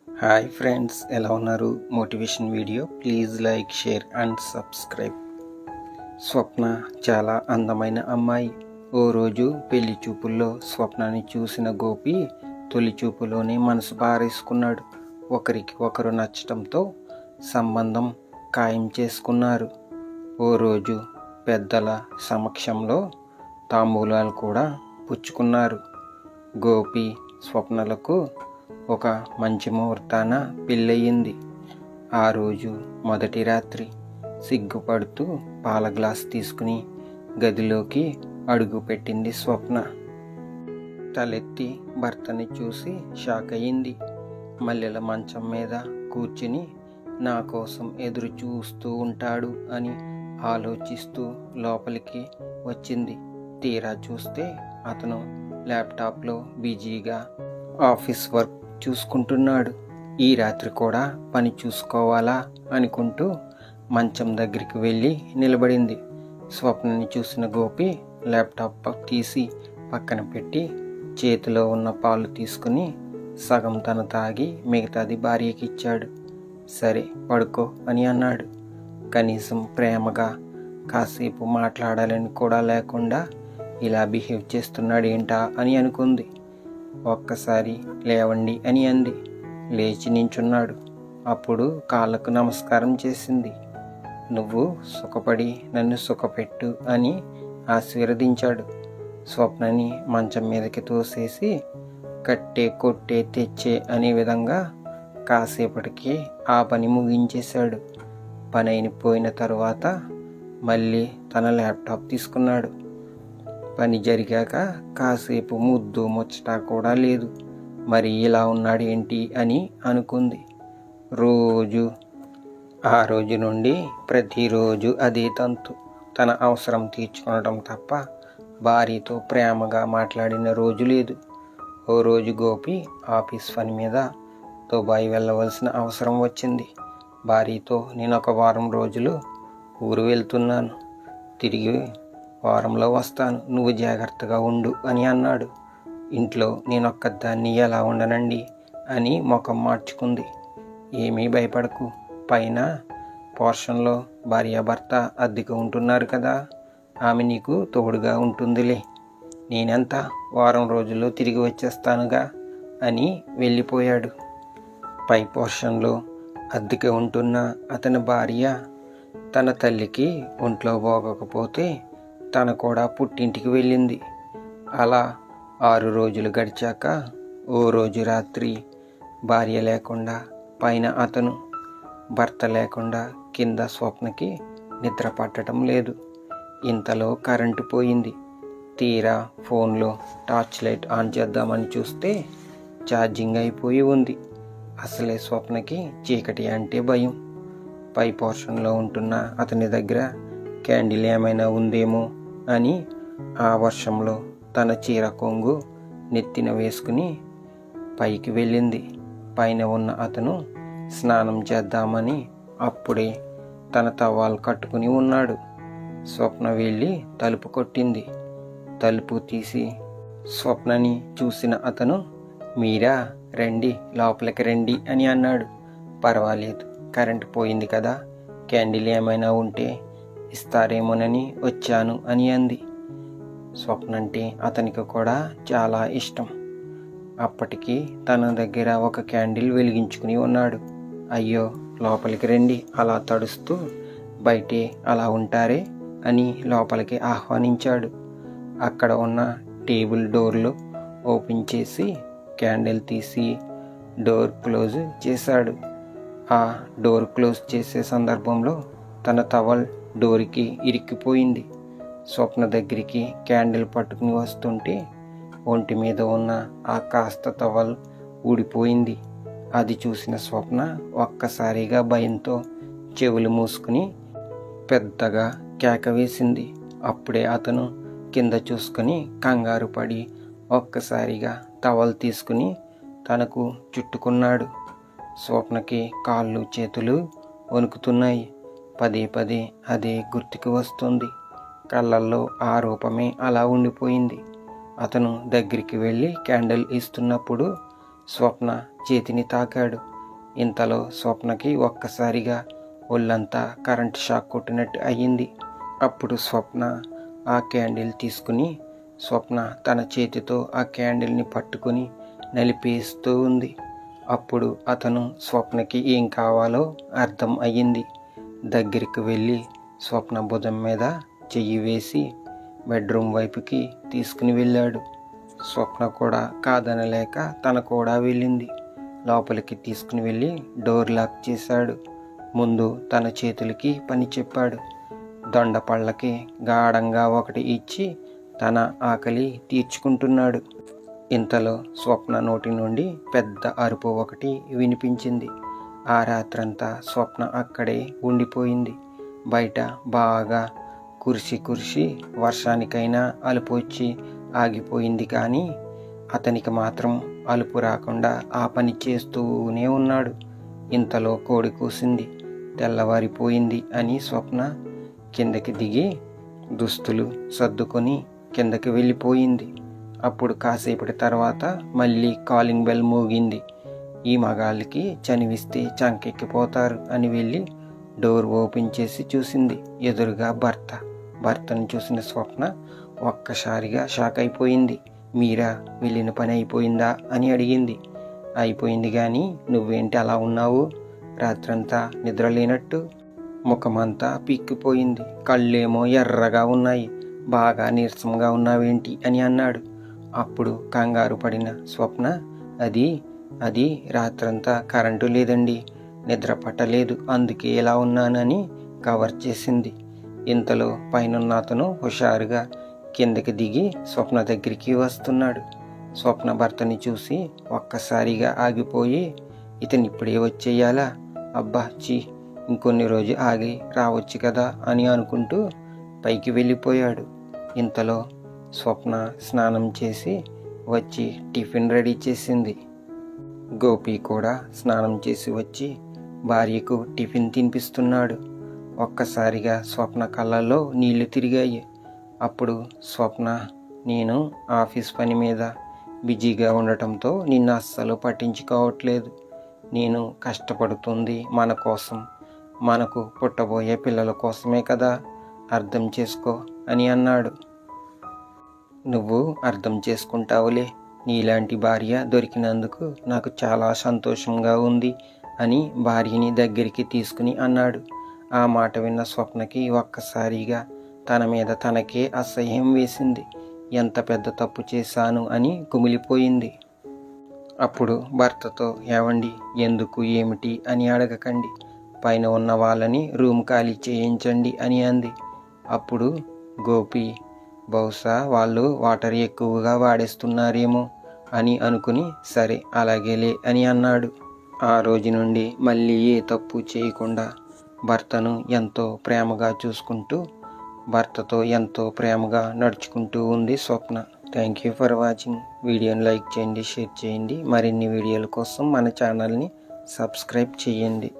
Hi friends, ఎలా ఉన్నారు? Motivation video please like, share and subscribe. Swapna చాలా అందమైన అమ్మాయి. ఓ రోజు పెళ్లి చూపుల్లో స్వప్నాన్ని చూసిన గోపి తొలి చూపులోనే మనసు పారేసుకున్నాడు. ఒకరికి ఒకరు నచ్చటంతో సంబంధం ఖాయం చేసుకున్నారు. ఓ రోజు పెద్దల సమక్షంలో తాంబూలాలు కూడా పుచ్చుకున్నారు. గోపి స్వప్నలకు ఒక మంచి ముహూర్తాన పెళ్ళయింది. ఆ రోజు మొదటి రాత్రి సిగ్గుపడుతూ పాల గ్లాస్ తీసుకుని గదిలోకి అడుగు పెట్టింది స్వప్న. తలెత్తి భర్తని చూసి షాక్ అయింది. మల్లెల మంచం మీద కూర్చుని నా కోసం ఎదురు చూస్తూ ఉంటాడు అని ఆలోచిస్తూ లోపలికి వచ్చింది. తీరా చూస్తే అతను ల్యాప్టాప్లో బిజీగా ఆఫీస్ వర్క్ చూసుకుంటున్నాడు. ఈ రాత్రి కూడా పని చూసుకోవాలా అనుకుంటూ మంచం దగ్గరికి వెళ్ళి నిలబడింది. స్వప్నని చూసిన గోపి ల్యాప్టాప్ తీసి పక్కన పెట్టి చేతిలో ఉన్న పాలు తీసుకుని సగం తను తాగి మిగతాది భార్యకి ఇచ్చాడు. సరే పడుకో అని అన్నాడు. కనీసం ప్రేమగా కాసేపు మాట్లాడాలని కూడా లేకుండా ఇలా బిహేవ్ చేస్తున్నాడేంటా అని అనుకుంది. ఒక్కసారి లేవండి అని అంది. లేచి నించున్నాడు. అప్పుడు కాళ్ళకు నమస్కారం చేసింది. నువ్వు సుఖపడి నన్ను సుఖపెట్టు అని ఆశీర్వదించాడు. స్వప్నని మంచం మీదకి తోసేసి కట్టే కొట్టే తెచ్చే అనే విధంగా కాసేపటికి ఆ పని ముగించేశాడు. పని అయిపోయిన తరువాత మళ్ళీ తన ల్యాప్టాప్ తీసుకున్నాడు. పని జరిగాక కాసేపు ముద్దు ముచ్చట కూడా లేదు. మరి ఇలా ఉన్నాడేంటి అని అనుకుంది. ఆ రోజు నుండి ప్రతిరోజు అదే తంతు. తన అవసరం తీర్చుకోవడం తప్ప భార్యతో ప్రేమగా మాట్లాడిన రోజు లేదు. ఓ రోజు గోపి ఆఫీస్ పని మీద దుబాయ్ వెళ్ళవలసిన అవసరం వచ్చింది. భార్యతో నేను ఒక వారం రోజులు ఊరు వెళ్తున్నాను, తిరిగి వారంలో వస్తాను, నువ్వు జాగ్రత్తగా ఉండు అని అన్నాడు. ఇంట్లో నేనొక్కదాన్ని ఎలా ఉండనండి అని ముఖం మార్చుకుంది. ఏమీ భయపడకు, పైన పోర్షన్లో భార్యాభర్త అద్దెకు ఉంటున్నారు కదా, ఆమె నీకు తోడుగా ఉంటుందిలే, నేనెంత వారం రోజుల్లో తిరిగి వచ్చేస్తానుగా అని వెళ్ళిపోయాడు. పై పోర్షన్లో అద్దెకు ఉంటున్న అతని భార్య తన తల్లికి ఒంట్లో బాగోకపోతే తను కూడా పుట్టింటికి వెళ్ళింది. అలా 6 రోజులు గడిచాక ఓ రోజు రాత్రి భార్య లేకుండా పైన అతను, భర్త లేకుండా కింద స్వప్నకి నిద్ర పట్టడం లేదు. ఇంతలో కరెంటు పోయింది. తీరా ఫోన్లో టార్చ్ లైట్ ఆన్ చేద్దామని చూస్తే ఛార్జింగ్ అయిపోయి ఉంది. అసలే స్వప్నకి చీకటి అంటే భయం. పై పోర్షన్లో ఉంటున్న అతని దగ్గర క్యాండిల్ ఏమైనా ఉందేమో అని ఆ వర్షంలో తన చీర కొంగు నెత్తిన వేసుకుని పైకి వెళ్ళింది. పైన ఉన్న అతను స్నానం చేద్దామని అప్పుడే తన టవల్ కట్టుకుని ఉన్నాడు. స్వప్న వెళ్ళి తలుపు కొట్టింది. తలుపు తీసి స్వప్నని చూసిన అతను, మీరా, రండి, లోపలికి రండి అని అన్నాడు. పర్వాలేదు, కరెంటు పోయింది కదా, క్యాండిల్ ఏమైనా ఉంటే ఇస్తారేమోనని వచ్చాను అని అంది. స్వప్నంటే అతనికి కూడా చాలా ఇష్టం. అప్పటికి తన దగ్గర ఒక క్యాండిల్ వెలిగించుకుని ఉన్నాడు. అయ్యో, లోపలికి రండి, అలా తడుస్తూ బయటే అలా ఉంటారే అని లోపలికి ఆహ్వానించాడు. అక్కడ ఉన్న టేబుల్ డోర్లు ఓపెన్ చేసి క్యాండిల్ తీసి డోర్ క్లోజ్ చేశాడు. ఆ డోర్ క్లోజ్ చేసే సందర్భంలో తన టవల్ డోర్కి ఇరిక్కిపోయింది. స్వప్న దగ్గరికి క్యాండిల్ పట్టుకుని వస్తుంటే ఒంటి మీద ఉన్న ఆ కాస్త టవల్ ఊడిపోయింది. అది చూసిన స్వప్న ఒక్కసారిగా భయంతో చెవులు మూసుకుని పెద్దగా కేక వేసింది. అప్పుడే అతను కింద చూసుకుని కంగారు పడి ఒక్కసారిగా టవల్ తీసుకుని తనకు చుట్టుకున్నాడు. స్వప్నకి కాళ్ళు చేతులు వణుకుతున్నాయి. పదే పదే అదే గుర్తుకు వస్తుంది. కళ్ళల్లో ఆ రూపమే అలా ఉండిపోయింది. అతను దగ్గరికి వెళ్ళి క్యాండిల్ ఇస్తున్నప్పుడు స్వప్న చేతిని తాకాడు. ఇంతలో స్వప్నకి ఒక్కసారిగా ఒళ్ళంతా కరెంట్ షాక్ కొట్టినట్టు అయ్యింది. అప్పుడు స్వప్న ఆ క్యాండిల్ తీసుకుని స్వప్న తన చేతితో ఆ క్యాండిల్ని పట్టుకుని నలిపేస్తూ ఉంది. అప్పుడు అతను స్వప్నకి ఏం కావాలో అర్థం అయ్యింది. దగ్గరికి వెళ్ళి స్వప్న భుజం మీద చెయ్యి వేసి బెడ్రూమ్ వైపుకి తీసుకుని వెళ్ళాడు. స్వప్న కూడా కాదనలేక తన కూడా వెళ్ళింది. లోపలికి తీసుకుని వెళ్ళి డోర్ లాక్ చేశాడు. ముందు తన చేతులకి పని చెప్పాడు. దొండపళ్ళకి గాఢంగా ఒకటి ఇచ్చి తన ఆకలి తీర్చుకుంటున్నాడు. ఇంతలో స్వప్న నోటి నుండి పెద్ద అరుపు ఒకటి వినిపించింది. ఆ రాత్రంతా స్వప్న అక్కడే ఉండిపోయింది. బయట బాగా కురిసి వర్షానికైనా అలుపు వచ్చి ఆగిపోయింది. కానీ అతనికి మాత్రం అలుపు రాకుండా ఆ పని చేస్తూనే ఉన్నాడు. ఇంతలో కోడి కూసింది. తెల్లవారిపోయింది అని స్వప్న కిందకి దిగి దుస్తులు సర్దుకొని కిందకి వెళ్ళిపోయింది. అప్పుడు కాసేపటి తర్వాత మళ్ళీ కాలింగ్ బెల్ మోగింది. ఈ మగాళ్ళకి చనివిస్తే చంకెక్కిపోతారు అని వెళ్ళి డోర్ ఓపెన్ చేసి చూసింది. ఎదురుగా భర్తను చూసిన స్వప్న ఒక్కసారిగా షాక్ అయిపోయింది. మీరా, వెళ్ళిన పని అయిపోయిందా అని అడిగింది. అయిపోయింది కానీ నువ్వేంటి అలా ఉన్నావు? రాత్రంతా నిద్ర లేనట్టు ముఖమంతా పీక్కిపోయింది, కళ్ళేమో ఎర్రగా ఉన్నాయి, బాగా నీరసంగా ఉన్నావేంటి అని అన్నాడు. అప్పుడు కంగారు పడిన స్వప్న అది రాత్రంతా కరెంటు లేదండి, నిద్ర పట్టలేదు, అందుకే ఎలా ఉన్నానని కవర్ చేసింది. ఇంతలో పైనున్న అతను హుషారుగా కిందకి దిగి స్వప్న దగ్గరికి వస్తున్నాడు. స్వప్న భర్తని చూసి ఒక్కసారిగా ఆగిపోయి, ఇతను ఇప్పుడే వచ్చేయాలా, అబ్బా చీ, ఇంకొన్ని రోజు ఆగి రావచ్చు కదా అని అనుకుంటూ పైకి వెళ్ళిపోయాడు. ఇంతలో స్వప్న స్నానం చేసి వచ్చి టిఫిన్ రెడీ చేసింది. గోపి కూడా స్నానం చేసి వచ్చి భార్యకు టిఫిన్ తినిపిస్తున్నాడు. ఒక్కసారిగా స్వప్న కళ్ళల్లో నీళ్లు తిరిగాయి. అప్పుడు స్వప్న, నేను ఆఫీస్ పని మీద బిజీగా ఉండటంతో నిన్ను అస్సలు పట్టించుకోవట్లేదు. నేను కష్టపడుతుంది మన కోసం, మనకు పుట్టబోయే పిల్లల కోసమే కదా, అర్థం చేసుకో అని అన్నాడు. నువ్వు అర్థం చేసుకుంటావులే, నీలాంటి భార్య దొరికినందుకు నాకు చాలా సంతోషంగా ఉంది అని భార్యని దగ్గరికి తీసుకుని అన్నాడు. ఆ మాట విన్న స్వప్నకి ఒక్కసారిగా తన మీద తనకే అసహ్యం వేసింది. ఎంత పెద్ద తప్పు చేశాను అని కుమిలిపోయింది. అప్పుడు భర్తతో, ఏవండి, ఎందుకు ఏమిటి అని అడగకండి, పైన ఉన్న వాళ్ళని రూమ్ ఖాళీ చేయించండి అని అంది. అప్పుడు గోపి, బహుశా వాళ్ళు వాటర్ ఎక్కువగా వాడేస్తున్నారేమో అని అనుకుని సరే అలాగేలే అని అన్నాడు. ఆ రోజు నుండి మళ్ళీ ఏ తప్పు చేయకుండా భర్తను ఎంతో ప్రేమగా చూసుకుంటూ భర్తతో ఎంతో ప్రేమగా నడుచుకుంటూ ఉంది Swapna. Thank you for watching. వీడియోని లైక్ చేయండి, షేర్ చేయండి. మరిన్ని వీడియోల కోసం మన ఛానల్ని సబ్స్క్రైబ్ చేయండి.